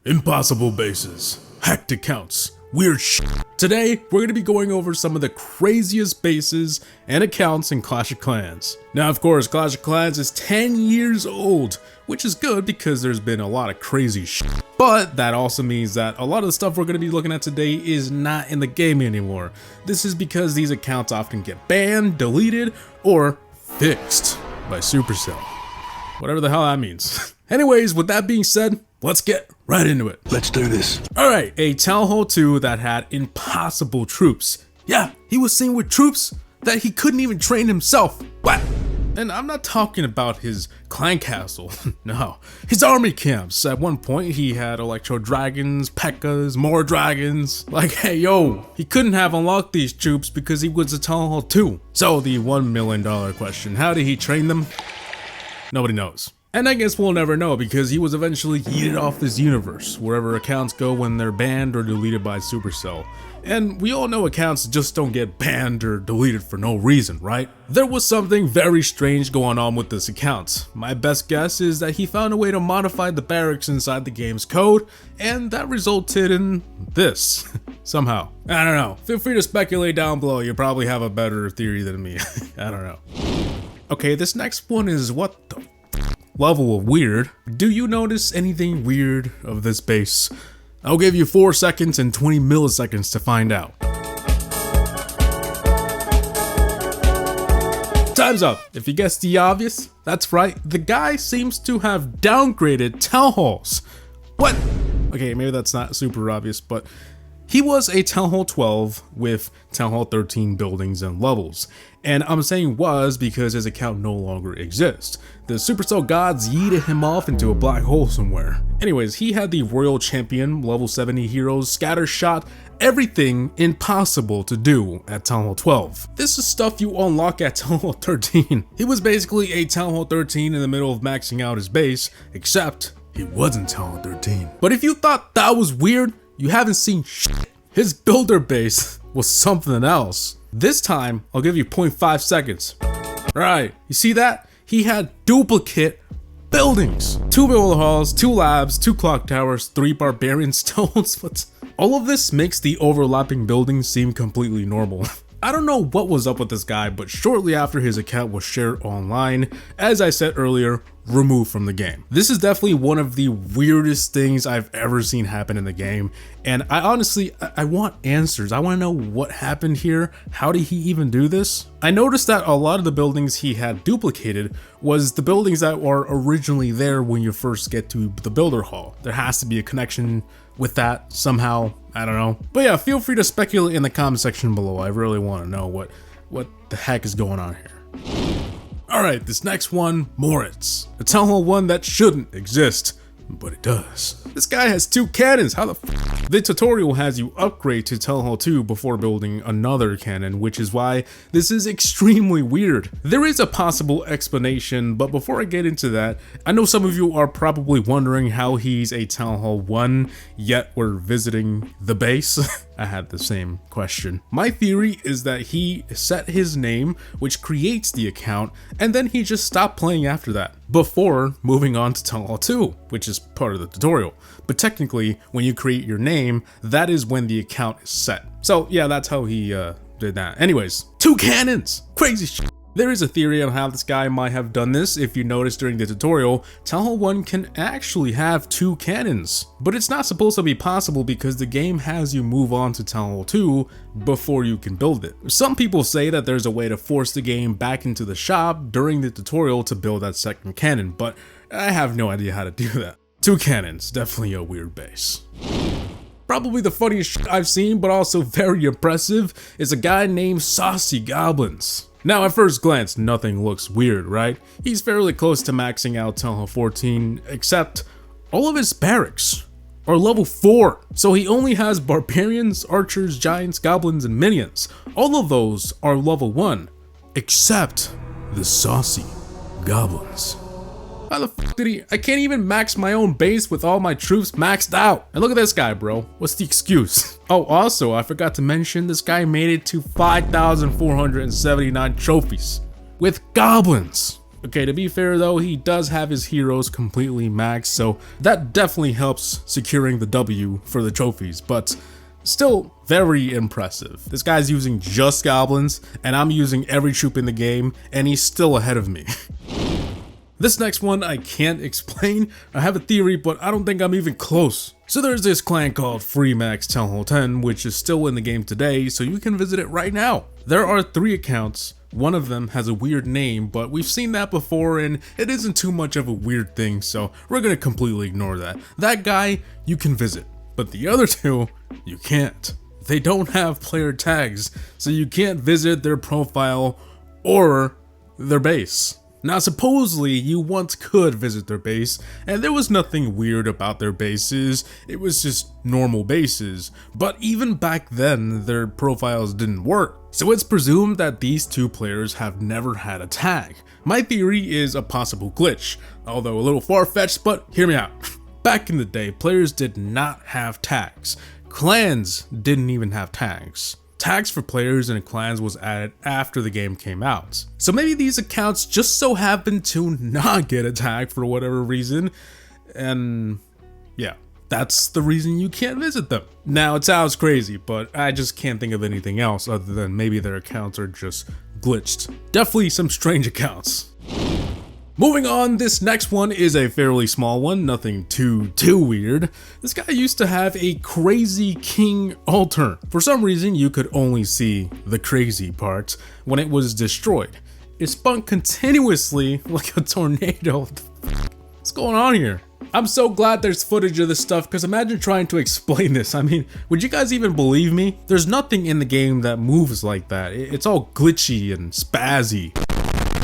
Impossible bases, hacked accounts, weird shit. Today, we're going to be going over some of the craziest bases and accounts in Clash of Clans. Now, of course, Clash of Clans is 10 years old, which is good because there's been a lot of crazy shit. But that also means that a lot of the stuff we're going to be looking at today is not in the game anymore. This is because these accounts often get banned, deleted, or fixed by Supercell. Whatever the hell that means. Anyways, with that being said, let's get right into it. Let's do this. Alright, a Town Hall 2 that had impossible troops. Yeah, he was seen with troops that he couldn't even train himself. What? And I'm not talking about his clan castle, no. His army camps. At one point, he had Electro Dragons, P.E.K.K.A.s, more dragons. Like, hey, yo, he couldn't have unlocked these troops because he was a Town Hall 2. So the $1 million question, how did he train them? Nobody knows. And I guess we'll never know because he was eventually yeeted off this universe, wherever accounts go when they're banned or deleted by Supercell. And we all know accounts just don't get banned or deleted for no reason, right? There was something very strange going on with this account. My best guess is that he found a way to modify the barracks inside the game's code, and that resulted in this. Somehow. I don't know. Feel free to speculate down below, you probably have a better theory than me. I don't know. Okay, this next one is what the level of weird. Do you notice anything weird of this base? I'll give you 4 seconds and 20 milliseconds to find out. Time's up. If you guessed the obvious, that's right. The guy seems to have downgraded Town Halls. What? Okay, maybe that's not super obvious, but he was a Town Hall 12 with Town Hall 13 buildings and levels. And I'm saying was because his account no longer exists. The Supercell gods yeeted him off into a black hole somewhere. Anyways, he had the Royal Champion, level 70 heroes, scatter shot, everything impossible to do at Town Hall 12. This is stuff you unlock at Town Hall 13. He was basically a Town Hall 13 in the middle of maxing out his base, except he wasn't Town Hall 13. But if you thought that was weird, you haven't seen shit. His builder base was something else. This time, I'll give you 0.5 seconds. Right, you see that? He had duplicate buildings. 2 builder halls, 2 labs, 2 clock towers, 3 barbarian stones. But all of this makes the overlapping buildings seem completely normal. I don't know what was up with this guy, but shortly after his account was shared online, as I said earlier, removed from the game. This is definitely one of the weirdest things I've ever seen happen in the game, and I honestly want answers. I want to know what happened here. How did he even do this? I noticed that a lot of the buildings he had duplicated was the buildings that were originally there when you first get to the builder hall. There has to be a connection with that somehow. I don't know. But yeah, feel free to speculate in the comment section below. I really want to know what the heck is going on here. Alright, this next one, Moritz. A Town Hall 1 that shouldn't exist, but it does. This guy has 2 cannons, how the f? The tutorial has you upgrade to Town Hall 2 before building another cannon, which is why this is extremely weird. There is a possible explanation, but before I get into that, I know some of you are probably wondering how he's a Town Hall 1, yet we're visiting the base. I had the same question. My theory is that he set his name, which creates the account, and then he just stopped playing after that, before moving on to Town Hall 2, which is part of the tutorial. But technically, when you create your name, that is when the account is set. So yeah, that's how he did that. Anyways, 2 cannons! Crazy shit. There is a theory on how this guy might have done this. If you notice during the tutorial, Town Hall 1 can actually have 2 cannons. But it's not supposed to be possible because the game has you move on to Town Hall 2 before you can build it. Some people say that there's a way to force the game back into the shop during the tutorial to build that second cannon, but I have no idea how to do that. 2 cannons, definitely a weird base. Probably the funniest shit I've seen, but also very impressive, is a guy named Saucy Goblins. Now at first glance, nothing looks weird, right? He's fairly close to maxing out Town Hall 14, except all of his barracks are level 4. So he only has barbarians, archers, giants, goblins, and minions. All of those are level 1, except the Saucy Goblins. How the f did he? I can't even max my own base with all my troops maxed out. And look at this guy, bro. What's the excuse? Oh, also, I forgot to mention this guy made it to 5,479 trophies with goblins. Okay, to be fair though, he does have his heroes completely maxed, so that definitely helps securing the W for the trophies, but still very impressive. This guy's using just goblins, and I'm using every troop in the game, and he's still ahead of me. This next one I can't explain. I have a theory, but I don't think I'm even close. So there's this clan called Freemax Town Hall 10, which is still in the game today, so you can visit it right now. There are 3 accounts. One of them has a weird name, but we've seen that before and it isn't too much of a weird thing, so we're gonna completely ignore that. That guy, you can visit, but the other 2, you can't. They don't have player tags, so you can't visit their profile or their base. Now supposedly you once could visit their base, and there was nothing weird about their bases, it was just normal bases, but even back then their profiles didn't work. So it's presumed that these 2 players have never had a tag. My theory is a possible glitch, although a little far-fetched, but hear me out. Back in the day, players did not have tags. Clans didn't even have tags. Tags for players and clans was added after the game came out. So maybe these accounts just so happen to not get a tag for whatever reason, and yeah, that's the reason you can't visit them. Now it sounds crazy, but I just can't think of anything else other than maybe their accounts are just glitched. Definitely some strange accounts. Moving on, this next one is a fairly small one, nothing too weird. This guy used to have a crazy king altar. For some reason, you could only see the crazy parts when it was destroyed. It spun continuously like a tornado. What's going on here? I'm so glad there's footage of this stuff, because imagine trying to explain this. I mean, would you guys even believe me? There's nothing in the game that moves like that. It's all glitchy and spazzy.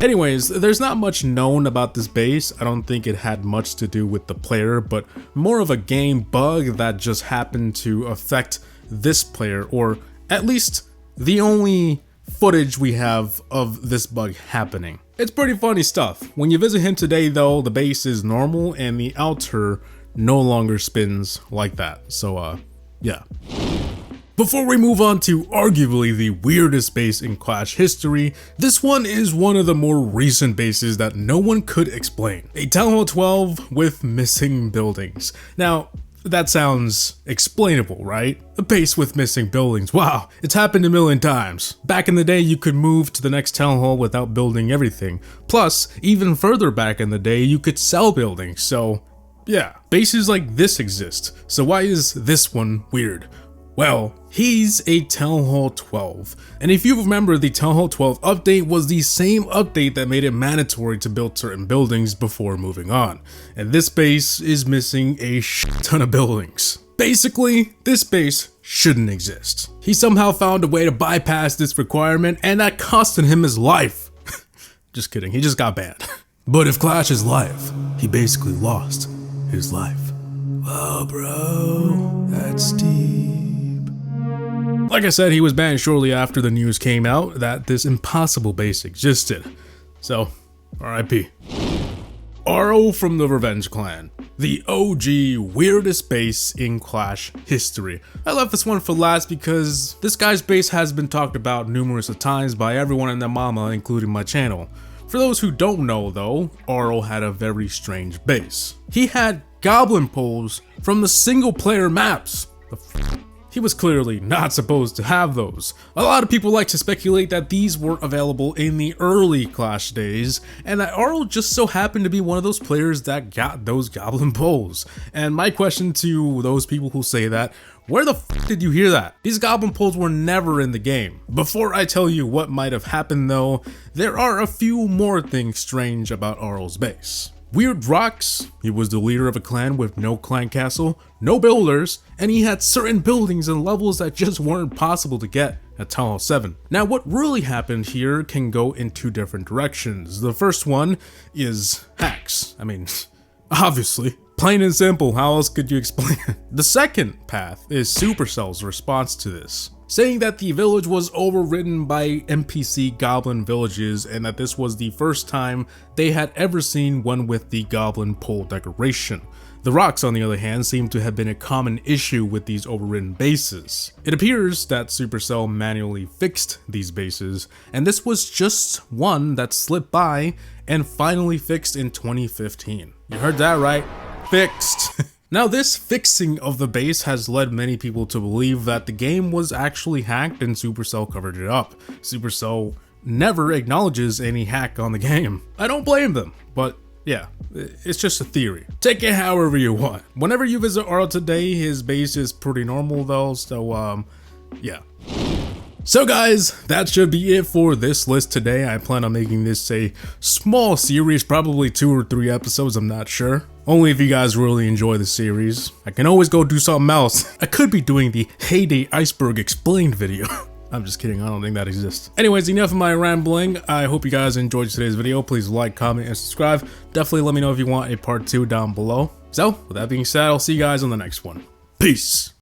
Anyways, there's not much known about this base. I don't think it had much to do with the player, but more of a game bug that just happened to affect this player, or at least the only footage we have of this bug happening. It's pretty funny stuff. When you visit him today though, the base is normal and the altar no longer spins like that. So yeah. Before we move on to arguably the weirdest base in Clash history, this one is one of the more recent bases that no one could explain. A Town Hall 12 with missing buildings. Now, that sounds explainable, right? A base with missing buildings. Wow, it's happened a million times. Back in the day, you could move to the next town hall without building everything. Plus, even further back in the day, you could sell buildings. So, yeah, bases like this exist. So why is this one weird? Well, he's a Town Hall 12, and if you remember, the Town Hall 12 update was the same update that made it mandatory to build certain buildings before moving on, and this base is missing a shit ton of buildings. Basically, this base shouldn't exist. He somehow found a way to bypass this requirement, and that costed him his life. Just kidding, he just got banned. But if Clash is life, he basically lost his life. Wow, bro, that's deep. Like I said, he was banned shortly after the news came out that this impossible base existed. So, RIP. Arl from the Revenge Clan. The OG weirdest base in Clash history. I left this one for last because this guy's base has been talked about numerous times by everyone and their mama, including my channel. For those who don't know though, Arl had a very strange base. He had goblin poles from the single player maps. He was clearly not supposed to have those. A lot of people like to speculate that these were available in the early Clash days, and that Arl just so happened to be one of those players that got those goblin poles. And my question to those people who say that, where the f did you hear that? These goblin poles were never in the game. Before I tell you what might have happened though, there are a few more things strange about Arl's base. Weird rocks, he was the leader of a clan with no clan castle, no builders, and he had certain buildings and levels that just weren't possible to get at Town Hall 7. Now what really happened here can go in 2 different directions. The first one is hacks. I mean, obviously. Plain and simple, how else could you explain it? The second path is Supercell's response to this, saying that the village was overridden by NPC goblin villages and that this was the first time they had ever seen one with the goblin pole decoration. The rocks, on the other hand, seem to have been a common issue with these overridden bases. It appears that Supercell manually fixed these bases, and this was just one that slipped by and finally fixed in 2015. You heard that right, fixed. Now, this fixing of the base has led many people to believe that the game was actually hacked and Supercell covered it up. Supercell never acknowledges any hack on the game. I don't blame them, but yeah, it's just a theory. Take it however you want. Whenever you visit Arl today, his base is pretty normal though, so yeah. So guys, that should be it for this list today. I plan on making this a small series, probably 2 or 3 episodes, I'm not sure. Only if you guys really enjoy the series. I can always go do something else. I could be doing the Heyday Iceberg Explained video. I'm just kidding, I don't think that exists. Anyways, enough of my rambling. I hope you guys enjoyed today's video. Please like, comment, and subscribe. Definitely let me know if you want a part 2 down below. So, with that being said, I'll see you guys on the next one. Peace!